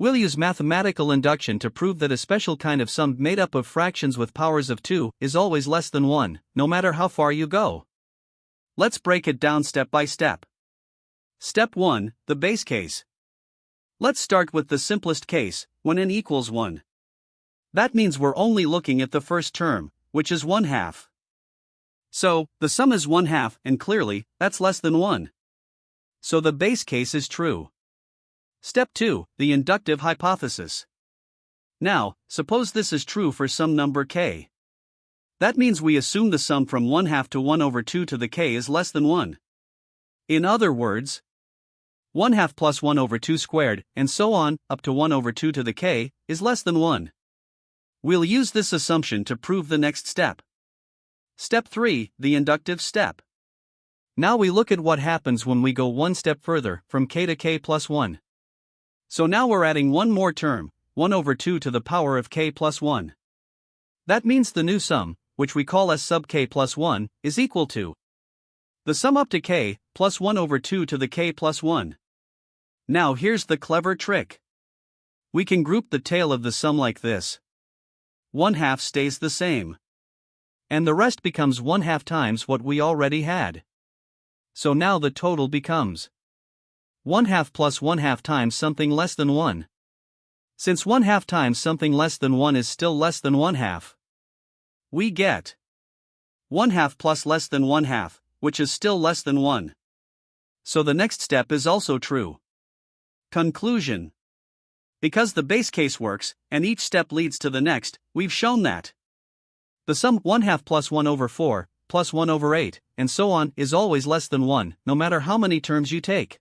We'll use mathematical induction to prove that a special kind of sum made up of fractions with powers of 2 is always less than 1, no matter how far you go. Let's break it down step by step. Step 1, the base case. Let's start with the simplest case, when n equals 1. That means we're only looking at the first term, which is 1/2. So, the sum is 1/2, and clearly, that's less than 1. So the base case is true. Step 2, the inductive hypothesis. Now, suppose this is true for some number k. That means we assume the sum from 1/2 to 1/2 to the k is less than 1. In other words, 1/2 plus 1/2 squared, and so on, up to 1/2 to the k, is less than 1. We'll use this assumption to prove the next step. Step 3, the inductive step. Now we look at what happens when we go one step further, from k to k plus 1. So now we're adding one more term, 1/2 to the power of k plus 1. That means the new sum, which we call s sub k plus 1, is equal to the sum up to k, plus 1/2 to the k plus 1. Now here's the clever trick. We can group the tail of the sum like this. 1/2 stays the same. And the rest becomes 1/2 times what we already had. So now the total becomes 1/2 plus 1/2 times something less than 1. Since 1/2 times something less than 1 is still less than 1/2, we get 1/2 plus less than 1/2, which is still less than 1. So the next step is also true. Conclusion. Because the base case works, and each step leads to the next, we've shown that the sum 1/2 plus 1/4, plus 1/8, and so on is always less than 1, no matter how many terms you take.